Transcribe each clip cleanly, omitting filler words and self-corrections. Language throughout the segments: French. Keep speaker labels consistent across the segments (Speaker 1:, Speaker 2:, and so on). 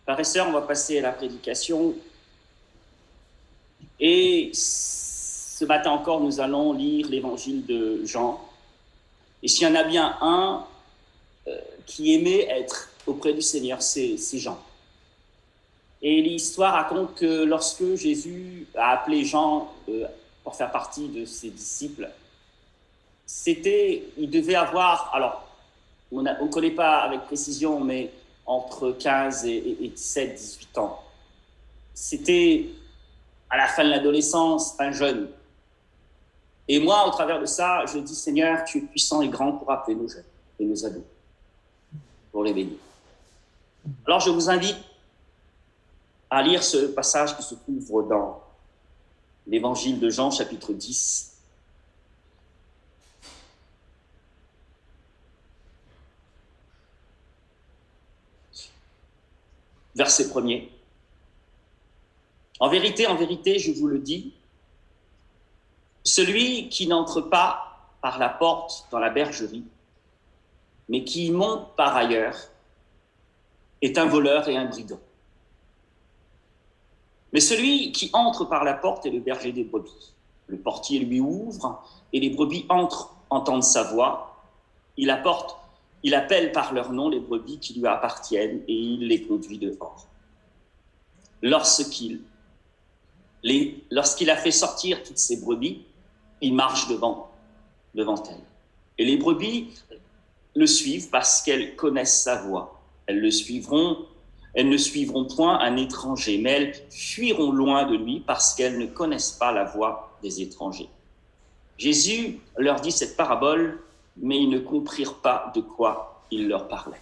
Speaker 1: Frères et sœurs, on va passer à la prédication. Et ce matin encore, nous allons lire l'évangile de Jean. Et s'il y en a bien un qui aimait être auprès du Seigneur, c'est Jean. Et l'histoire raconte que lorsque Jésus a appelé Jean pour faire partie de ses disciples, il devait avoir, alors on ne connaît pas avec précision, mais entre 15 et 17, 18 ans. C'était à la fin de l'adolescence, un jeune. Et moi, au travers de ça, je dis, Seigneur, tu es puissant et grand pour appeler nos jeunes et nos ados, pour les bénir. Alors je vous invite à lire ce passage qui se trouve dans l'évangile de Jean, chapitre 10. Verset 1er. En vérité, je vous le dis, celui qui n'entre pas par la porte dans la bergerie, mais qui y monte par ailleurs, est un voleur et un brigand. Mais celui qui entre par la porte est le berger des brebis. Le portier lui ouvre et les brebis entrent, entendent sa voix. Il appelle par leur nom les brebis qui lui appartiennent et il les conduit dehors. Lorsqu'il a fait sortir toutes ces brebis, il marche devant elles. Et les brebis le suivent parce qu'elles connaissent sa voix. Elles ne suivront point un étranger, mais elles fuiront loin de lui parce qu'elles ne connaissent pas la voix des étrangers. Jésus leur dit cette parabole, mais ils ne comprirent pas de quoi il leur parlait.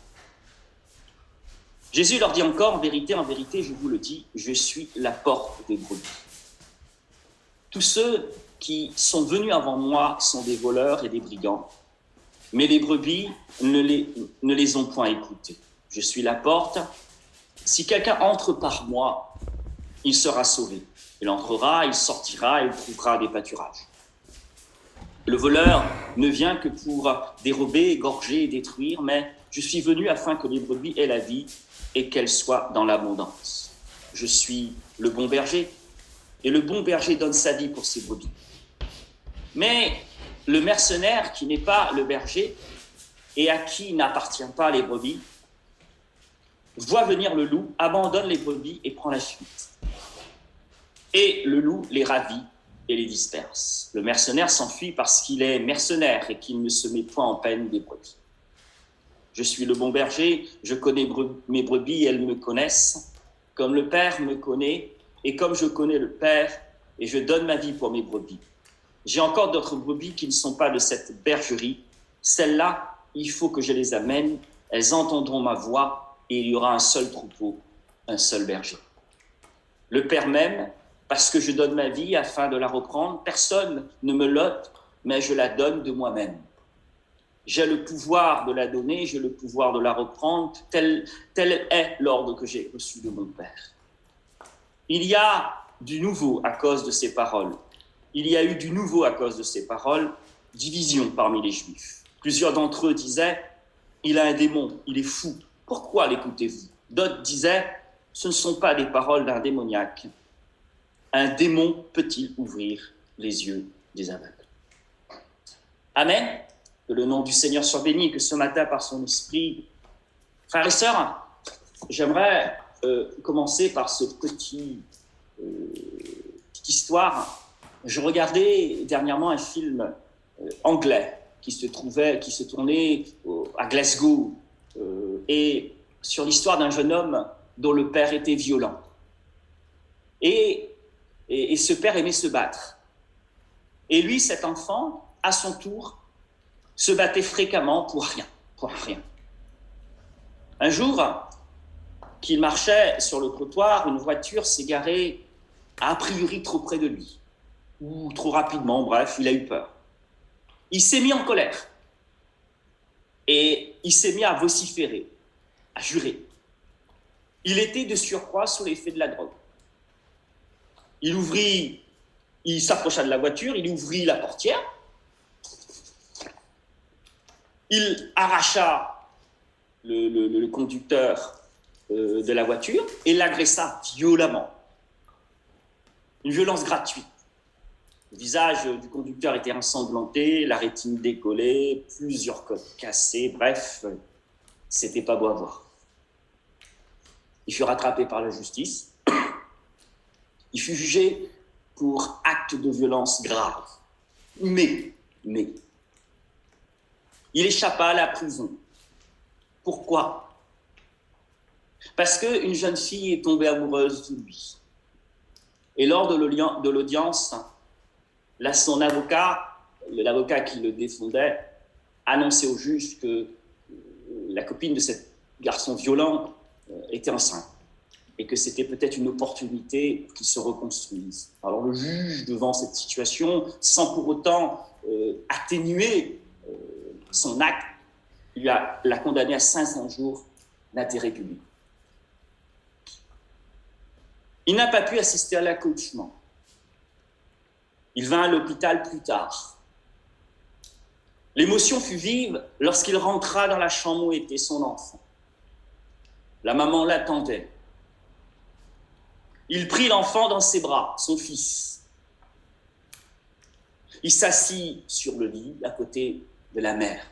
Speaker 1: Jésus leur dit encore, en vérité, je vous le dis, je suis la porte des brebis. Tous ceux qui sont venus avant moi sont des voleurs et des brigands, mais les brebis ne les ont point écoutés. Je suis la porte. Si quelqu'un entre par moi, il sera sauvé. Il entrera, il sortira, il trouvera des pâturages. Le voleur ne vient que pour dérober, égorger et détruire, mais je suis venu afin que les brebis aient la vie et qu'elles soient dans l'abondance. Je suis le bon berger, et le bon berger donne sa vie pour ses brebis. Mais le mercenaire qui n'est pas le berger et à qui n'appartient pas les brebis, voit venir le loup, abandonne les brebis et prend la fuite. Et le loup les ravit et les disperse. Le mercenaire s'enfuit parce qu'il est mercenaire et qu'il ne se met point en peine des brebis. Je suis le bon berger, je connais mes brebis et elles me connaissent, comme le Père me connaît et comme je connais le Père, et je donne ma vie pour mes brebis. J'ai encore d'autres brebis qui ne sont pas de cette bergerie. Celles-là, il faut que je les amène, elles entendront ma voix et il y aura un seul troupeau, un seul berger. Le Père m'aime parce que je donne ma vie afin de la reprendre. Personne ne me l'ôte, mais je la donne de moi-même. J'ai le pouvoir de la donner, j'ai le pouvoir de la reprendre. Tel est l'ordre que j'ai reçu de mon Père. Il y a du nouveau à cause de ces paroles. Il y a eu du nouveau à cause de ces paroles, division parmi les Juifs. Plusieurs d'entre eux disaient « Il a un démon, il est fou. Pourquoi l'écoutez-vous » D'autres disaient « Ce ne sont pas des paroles d'un démoniaque. Un démon peut-il ouvrir les yeux des aveugles ?» Amen. Que le nom du Seigneur soit béni et que ce matin, par son esprit, frères et sœurs, j'aimerais commencer par ce petite histoire. Je regardais dernièrement un film anglais qui se tournait à Glasgow et sur l'histoire d'un jeune homme dont le père était violent. Et ce père aimait se battre. Et lui, cet enfant, à son tour, se battait fréquemment pour rien. Un jour, qu'il marchait sur le trottoir, une voiture s'est garée a priori trop près de lui, ou trop rapidement, bref, il a eu peur. Il s'est mis en colère, et il s'est mis à vociférer, à jurer. Il était de surcroît sous l'effet de la drogue. Il s'approcha de la voiture, il ouvrit la portière, il arracha le conducteur de la voiture et l'agressa violemment. Une violence gratuite. Le visage du conducteur était ensanglanté, la rétine décollée, plusieurs côtes cassées, bref, c'était pas beau à voir. Il fut rattrapé par la justice. Il fut jugé pour acte de violence grave. Mais, il échappa à la prison. Pourquoi? Parce qu'une jeune fille est tombée amoureuse de lui. Et lors de l'audience, là, son avocat, l'avocat qui le défendait, annonçait au juge que la copine de ce garçon violent était enceinte et que c'était peut-être une opportunité pour qu'ils se reconstruisent. Alors le juge, devant cette situation, sans pour autant atténuer son acte, l'a condamné à 500 jours d'intérêt public. Il n'a pas pu assister à l'accouchement. Il vint à l'hôpital plus tard. L'émotion fut vive lorsqu'il rentra dans la chambre où était son enfant. La maman l'attendait. Il prit l'enfant dans ses bras, son fils. Il s'assit sur le lit à côté de la mère.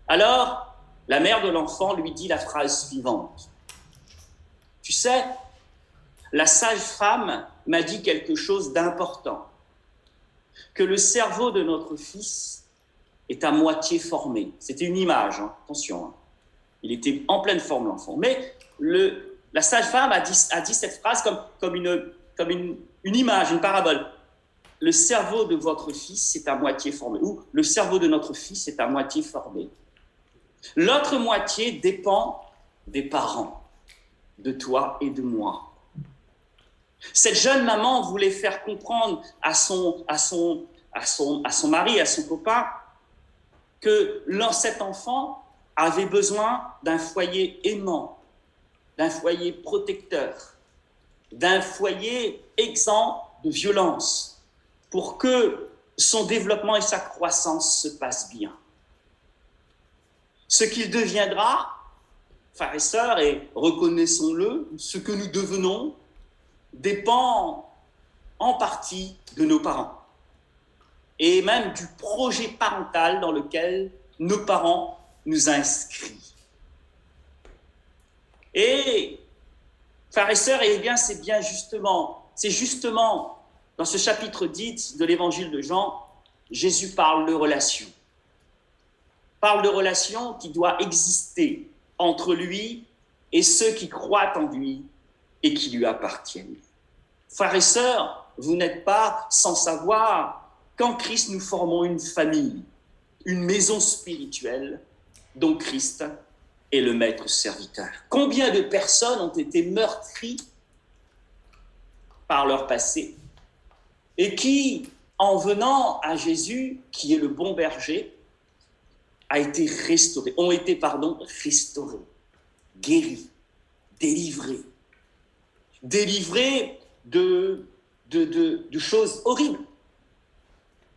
Speaker 1: Alors, la mère de l'enfant lui dit la phrase suivante. « Tu sais, la sage-femme m'a dit quelque chose d'important, que le cerveau de notre fils est à moitié formé. » C'était une image, hein, attention. Hein. Il était en pleine forme, l'enfant. Mais la sage-femme a dit cette phrase comme une image, une parabole. Le cerveau de votre fils est à moitié formé. Ou le cerveau de notre fils est à moitié formé. L'autre moitié dépend des parents, de toi et de moi. Cette jeune maman voulait faire comprendre à son mari, à son copain, que cet enfant avait besoin d'un foyer aimant, d'un foyer protecteur, d'un foyer exempt de violence, pour que son développement et sa croissance se passent bien. Ce qu'il deviendra, frères et sœurs, et reconnaissons-le, ce que nous devenons, dépend en partie de nos parents et même du projet parental dans lequel nos parents nous inscrivent. Et, frères et sœurs, eh bien, c'est justement dans ce chapitre 10 de l'évangile de Jean, Jésus parle de relations. Parle de relations qui doivent exister entre lui et ceux qui croient en lui et qui lui appartiennent. Frères et sœurs, vous n'êtes pas sans savoir qu'en Christ, nous formons une famille, une maison spirituelle dont Christ est le maître serviteur. Combien de personnes ont été meurtries par leur passé et qui, en venant à Jésus, qui est le bon berger, ont été restaurés, guéris, délivrés de choses horribles.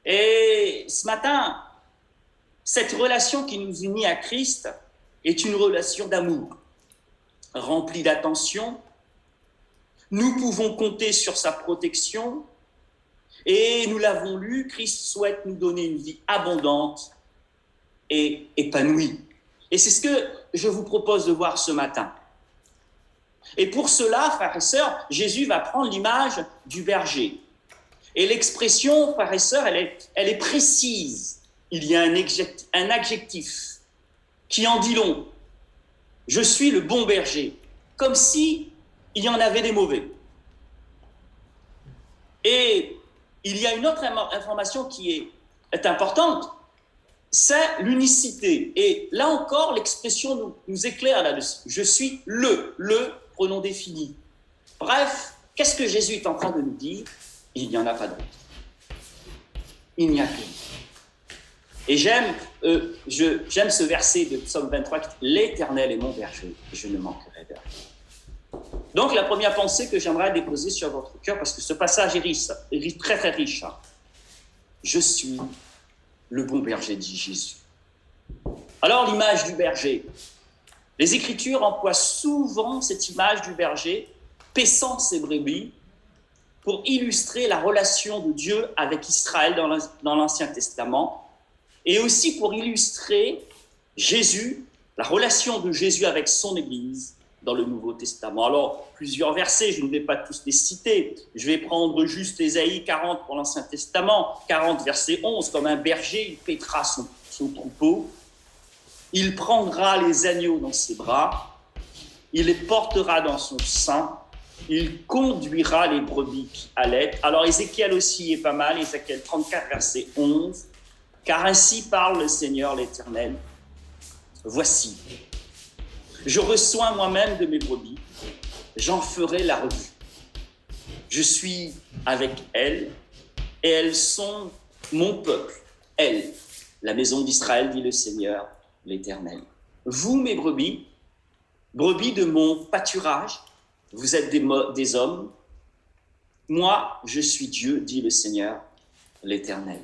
Speaker 1: Et ce matin, cette relation qui nous unit à Christ est une relation d'amour, remplie d'attention. Nous pouvons compter sur sa protection et nous l'avons lu, Christ souhaite nous donner une vie abondante et épanouie. Et c'est ce que je vous propose de voir ce matin. Et pour cela, frères et sœurs, Jésus va prendre l'image du berger. Et l'expression, frères et sœurs, elle est précise. Il y a un adjectif qui en dit long. Je suis le bon berger, comme si il y en avait des mauvais. Et il y a une autre information qui est importante, c'est l'unicité. Et là encore, l'expression nous éclaire là-dessus. Je suis le pronom défini. Bref, qu'est-ce que Jésus est en train de nous dire? Il n'y en a pas d'autre. Il n'y a que lui. Et j'aime ce verset de Psaume 23 qui dit « L'Éternel est mon berger, et je ne manquerai de rien. » Donc, la première pensée que j'aimerais déposer sur votre cœur, parce que ce passage est très, très riche. Hein. Je suis le bon berger, dit Jésus. Alors, l'image du berger. Les Écritures emploient souvent cette image du berger paissant ses brebis pour illustrer la relation de Dieu avec Israël dans l'Ancien Testament et aussi pour illustrer Jésus, la relation de Jésus avec son Église dans le Nouveau Testament. Alors, plusieurs versets, je ne vais pas tous les citer. Je vais prendre juste Ésaïe 40 pour l'Ancien Testament, 40 verset 11. Comme un berger, il paîtra son troupeau. Il prendra les agneaux dans ses bras. Il les portera dans son sein. Il conduira les brebis qui allaitent. Alors, Ézéchiel aussi est pas mal. Ézéchiel 34 verset 11. Car ainsi parle le Seigneur l'Éternel. Voici, je reçois moi-même de mes brebis, j'en ferai la revue. Je suis avec elles, et elles sont mon peuple. Elles, la maison d'Israël, dit le Seigneur, l'Éternel. Vous, mes brebis, brebis de mon pâturage, vous êtes des hommes. Moi, je suis Dieu, dit le Seigneur, l'Éternel.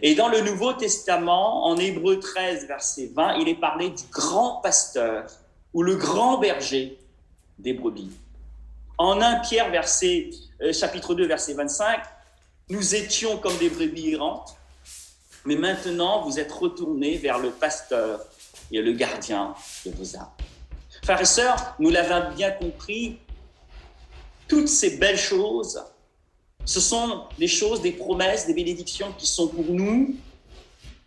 Speaker 1: Et dans le Nouveau Testament, en Hébreux 13, verset 20, il est parlé du grand pasteur ou le grand berger des brebis. En 1 Pierre, chapitre 2, verset 25, nous étions comme des brebis errantes, mais maintenant vous êtes retournés vers le pasteur et le gardien de vos âmes. Frères et sœurs, nous l'avons bien compris, toutes ces belles choses, ce sont des choses, des promesses, des bénédictions qui sont pour nous,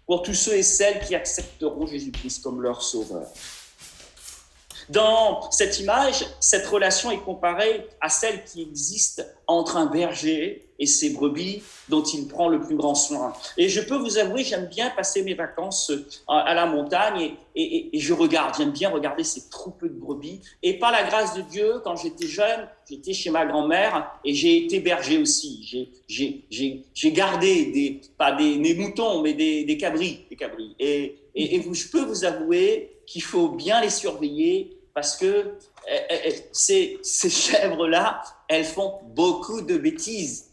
Speaker 1: pour tous ceux et celles qui accepteront Jésus-Christ comme leur sauveur. Dans cette image, cette relation est comparée à celle qui existe entre un berger et ses brebis dont il prend le plus grand soin. Et je peux vous avouer, j'aime bien passer mes vacances à la montagne et j'aime bien regarder ces troupeaux de brebis. Et par la grâce de Dieu, quand j'étais jeune, j'étais chez ma grand-mère et j'ai été berger aussi. J'ai gardé pas des moutons, mais des cabris. Et je peux vous avouer qu'il faut bien les surveiller parce que ces chèvres-là, elles font beaucoup de bêtises.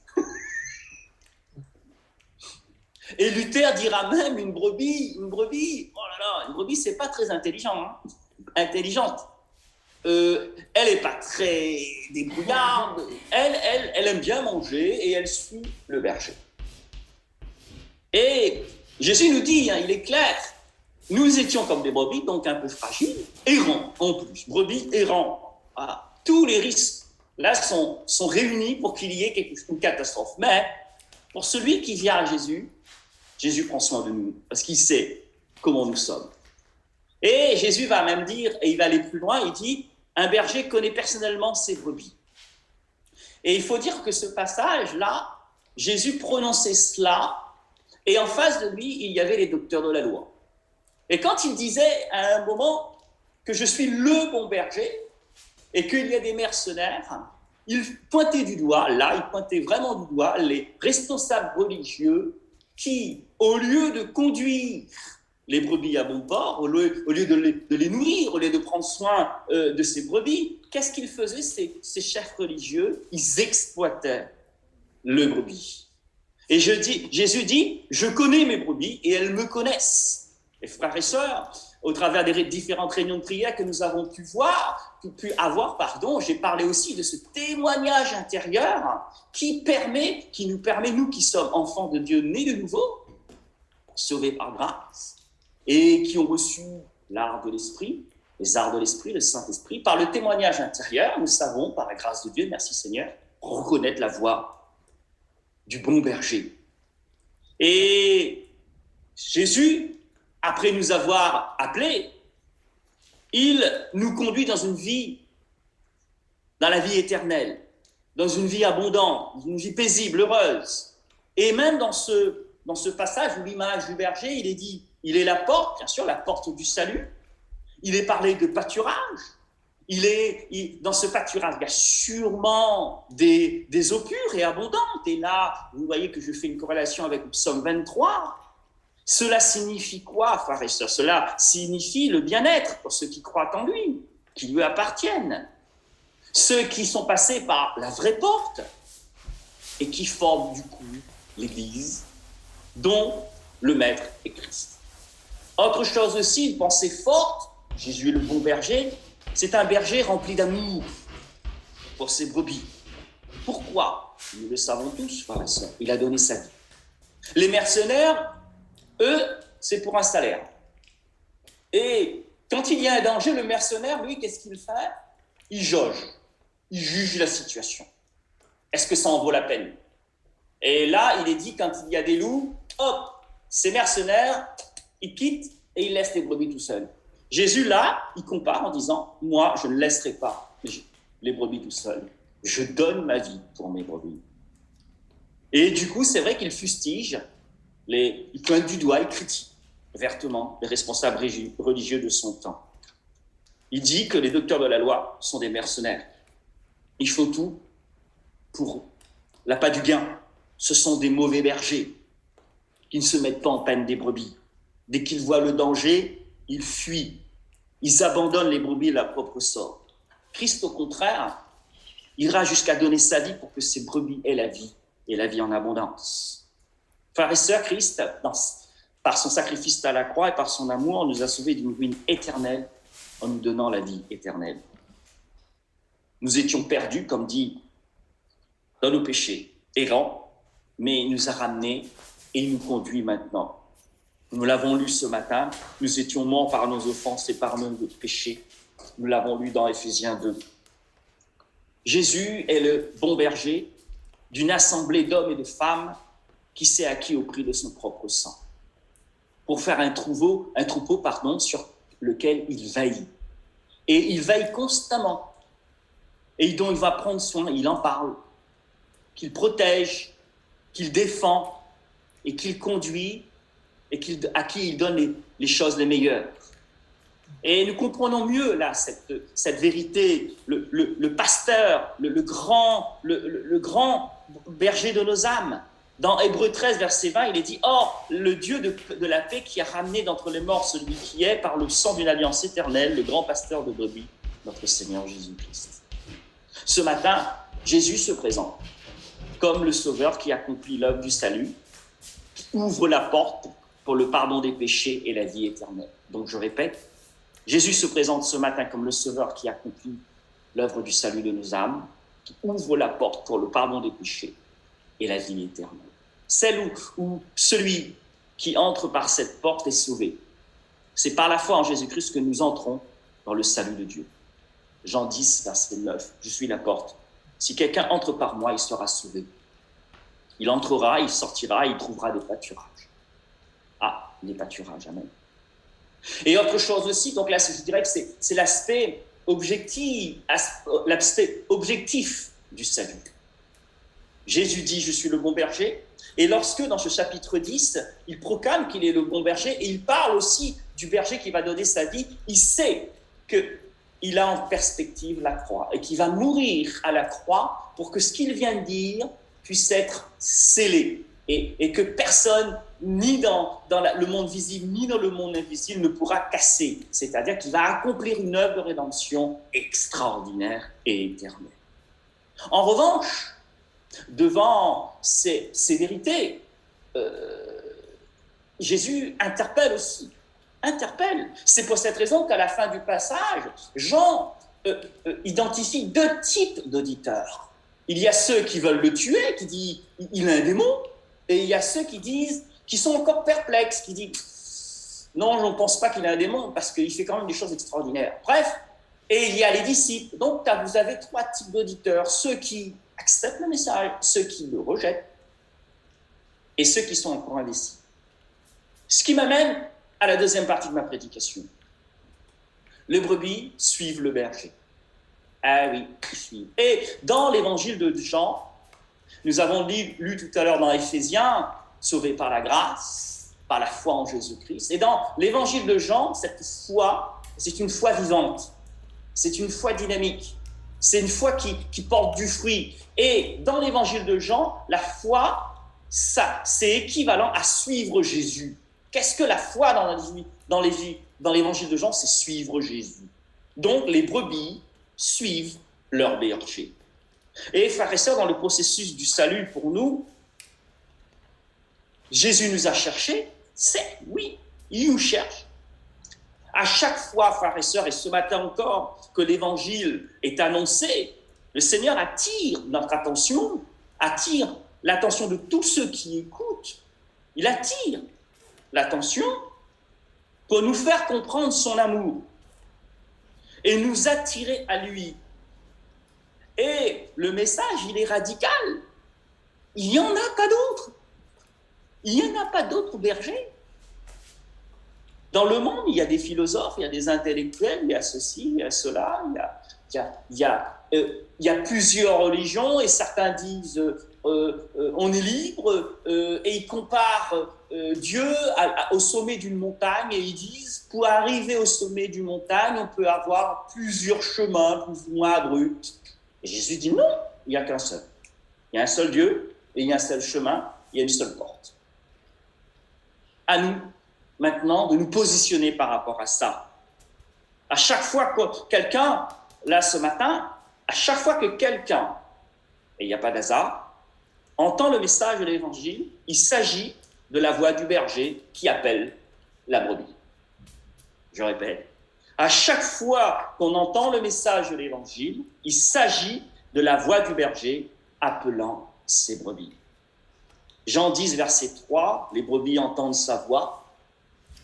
Speaker 1: Et Luther dira même une brebis, oh là là, une brebis, c'est pas très intelligente. Elle est pas très débrouillarde, elle aime bien manger et elle suit le berger. Et Jésus nous dit, il est clair, nous étions comme des brebis, donc un peu fragiles, errants en plus, brebis errants. Voilà. Tous les risques là sont réunis pour qu'il y ait une catastrophe. Mais pour celui qui vient à Jésus prend soin de nous, parce qu'il sait comment nous sommes. Et Jésus va même dire, et il va aller plus loin, il dit, un berger connaît personnellement ses brebis. Et il faut dire que ce passage-là, Jésus prononçait cela, et en face de lui, il y avait les docteurs de la loi. Et quand il disait à un moment que je suis le bon berger, et qu'il y a des mercenaires, il pointait vraiment du doigt les responsables religieux qui, au lieu de conduire les brebis à bon port, au lieu de les nourrir, au lieu de prendre soin de ces brebis, qu'est-ce qu'ils faisaient, ces chefs religieux? Ils exploitaient le brebis. Et Jésus dit, je connais mes brebis et elles me connaissent. Et frères et sœurs, au travers des différentes réunions de prière que nous avons pu avoir, j'ai parlé aussi de ce témoignage intérieur qui nous permet, nous qui sommes enfants de Dieu, nés de nouveau, sauvés par grâce, et qui ont reçu l'art de l'esprit, les arts de l'esprit, le Saint-Esprit. Par le témoignage intérieur, nous savons, par la grâce de Dieu, merci Seigneur, reconnaître la voix du bon berger. Et Jésus, après nous avoir appelés, il nous conduit dans la vie éternelle, dans une vie abondante, dans une vie paisible, heureuse. Et même dans ce passage où l'image du berger, il est dit, il est la porte, bien sûr, la porte du salut. Il est parlé de pâturage. Dans ce pâturage, il y a sûrement des eaux pures et abondantes. Et là, vous voyez que je fais une corrélation avec le psaume 23. Cela signifie quoi, frères et sœurs? Cela signifie le bien-être pour ceux qui croient en lui, qui lui appartiennent. Ceux qui sont passés par la vraie porte et qui forment du coup l'Église, dont le Maître est Christ. Autre chose aussi, une pensée forte, Jésus est le bon berger, c'est un berger rempli d'amour pour ses brebis. Pourquoi? Nous le savons tous, frères et sœurs, il a donné sa vie. Les mercenaires, eux, c'est pour un salaire. Et Quand il y a un danger, le mercenaire, lui, qu'est-ce qu'il fait? Il jauge, il juge la situation. Est-ce que ça en vaut la peine? Et là, il est dit, quand il y a des loups, hop, ces mercenaires, ils quittent et ils laissent les brebis tout seuls. Jésus, là, il compare en disant, moi, je ne laisserai pas les brebis tout seuls. Je donne ma vie pour mes brebis. Et du coup, c'est vrai qu'il fustige, il pointe du doigt, il critique vertement les responsables religieux de son temps. Il dit que les docteurs de la loi sont des mercenaires. Ils font tout pour l'appât du gain. Ce sont des mauvais bergers qui ne se mettent pas en peine des brebis. Dès qu'ils voient le danger, ils fuient. Ils abandonnent les brebis à leur propre sort. Christ, au contraire, ira jusqu'à donner sa vie pour que ces brebis aient la vie, et la vie en abondance. Frères et sœurs, Christ, par son sacrifice à la croix et par son amour, nous a sauvés d'une ruine éternelle en nous donnant la vie éternelle. Nous étions perdus, comme dit, dans nos péchés, errants, mais il nous a ramenés et il nous conduit maintenant. Nous l'avons lu ce matin, nous étions morts par nos offenses et par nos péchés. Nous l'avons lu dans Éphésiens 2. Jésus est le bon berger d'une assemblée d'hommes et de femmes qui s'est acquis au prix de son propre sang, pour faire un troupeau, sur lequel il veille. Et il veille constamment, et dont il va prendre soin, il en parle, qu'il protège, qu'il défend, et qu'il conduit, et à qui il donne les choses les meilleures. Et nous comprenons mieux là cette vérité, le pasteur, le grand berger de nos âmes. Dans Hébreux 13, verset 20, il est dit « Or, le Dieu de la paix qui a ramené d'entre les morts celui qui est, par le sang d'une alliance éternelle, le grand pasteur de brebis, notre Seigneur Jésus-Christ. » Ce matin, Jésus se présente comme le Sauveur qui accomplit l'œuvre du salut, qui ouvre la porte pour le pardon des péchés et la vie éternelle. Donc je répète, Jésus se présente ce matin comme le Sauveur qui accomplit l'œuvre du salut de nos âmes, qui ouvre la porte pour le pardon des péchés et la vie éternelle. Celle où celui qui entre par cette porte est sauvé. C'est par la foi en Jésus-Christ que nous entrons dans le salut de Dieu. Jean 10, verset 9, « Je suis la porte. Si quelqu'un entre par moi, il sera sauvé. Il entrera, il sortira, il trouvera des pâturages. » Ah, les pâturages, amen. Et autre chose aussi, donc là, je dirais que c'est l'aspect objectif du salut. Jésus dit « Je suis le bon berger ». Et lorsque, dans ce chapitre 10, il proclame qu'il est le bon berger, et il parle aussi du berger qui va donner sa vie, il sait qu'il a en perspective la croix, et qu'il va mourir à la croix pour que ce qu'il vient de dire puisse être scellé, et que personne, ni dans le monde visible, ni dans le monde invisible, ne pourra casser. C'est-à-dire qu'il va accomplir une œuvre de rédemption extraordinaire et éternelle. En revanche, devant ces vérités, Jésus interpelle aussi. C'est pour cette raison qu'à la fin du passage, Jean identifie deux types d'auditeurs. Il y a ceux qui veulent le tuer, qui disent « il a un démon », et il y a ceux qui sont encore perplexes, qui disent « non, je ne pense pas qu'il a un démon, parce qu'il fait quand même des choses extraordinaires ». Bref, et il y a les disciples. Donc, vous avez trois types d'auditeurs, ceux qui acceptent le message, ceux qui le rejettent, et ceux qui sont encore indécis. Ce qui m'amène à la deuxième partie de ma prédication. Les brebis suivent le berger. Ah oui, ils suivent. Et dans l'évangile de Jean, nous avons lu tout à l'heure dans Éphésiens, sauvés par la grâce, par la foi en Jésus-Christ. Et dans l'évangile de Jean, cette foi, c'est une foi vivante, c'est une foi dynamique, c'est une foi qui porte du fruit. Et dans l'évangile de Jean, la foi, ça, c'est équivalent à suivre Jésus. Qu'est-ce que la foi dans l'évangile de Jean? C'est suivre Jésus. Donc, les brebis suivent leur berger. Et frères et sœurs, dans le processus du salut pour nous, Jésus nous a cherchés, oui, il nous cherche. À chaque fois, frères et sœurs, et ce matin encore, que l'évangile est annoncé, le Seigneur attire notre attention, attire l'attention de tous ceux qui écoutent. Il attire l'attention pour nous faire comprendre son amour. et nous attirer à lui. Et le message, il est radical. Il n'y en a pas d'autres. Il n'y en a pas d'autres bergers. Dans le monde, il y a des philosophes, il y a des intellectuels, il y a ceci, il y a cela, il y a plusieurs religions et certains disent on est libre et ils comparent Dieu au sommet d'une montagne et ils disent pour arriver au sommet d'une montagne, on peut avoir plusieurs chemins plus ou moins abrupts. Et Jésus dit non, il n'y a qu'un seul. Il y a un seul Dieu et il y a un seul chemin, il y a une seule porte. À nous, maintenant, de nous positionner par rapport à ça. À chaque fois que quelqu'un, là ce matin, à chaque fois que quelqu'un, et il n'y a pas d'hasard, entend le message de l'Évangile, il s'agit de la voix du berger qui appelle la brebis. Je répète, à chaque fois qu'on entend le message de l'Évangile, il s'agit de la voix du berger appelant ses brebis. Jean 10, verset 3, les brebis entendent sa voix,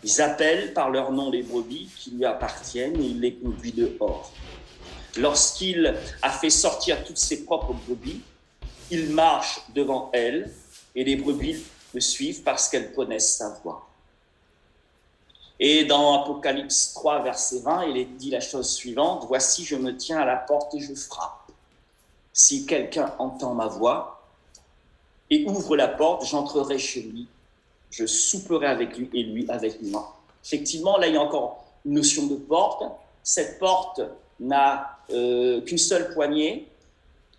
Speaker 1: ils appellent par leur nom les brebis qui lui appartiennent et il les conduit dehors. Lorsqu'il a fait sortir toutes ses propres brebis, il marche devant elles et les brebis le suivent parce qu'elles connaissent sa voix. Et dans Apocalypse 3, verset 20, il est dit la chose suivante, « Voici, je me tiens à la porte et je frappe. Si quelqu'un entend ma voix et ouvre la porte, j'entrerai chez lui. Je souperai avec lui et lui avec moi. » Effectivement, là, il y a encore une notion de porte. Cette porte n'a qu'une seule poignée.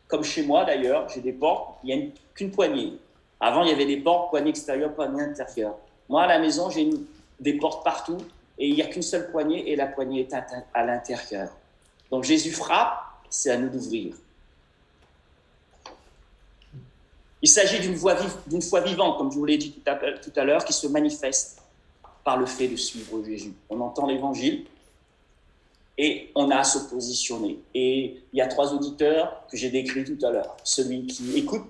Speaker 1: Comme chez moi, d'ailleurs, j'ai des portes, il n'y a qu'une poignée. Avant, il y avait des portes, poignée extérieure, poignée intérieure. Moi, à la maison, j'ai des portes partout et il n'y a qu'une seule poignée et la poignée est à l'intérieur. Donc, Jésus frappe, c'est à nous d'ouvrir. Il s'agit d'une foi vivante, comme je vous l'ai dit tout à l'heure, qui se manifeste par le fait de suivre Jésus. On entend l'Évangile et on a à se positionner. Et il y a 3 auditeurs que j'ai décrits tout à l'heure. Celui qui écoute,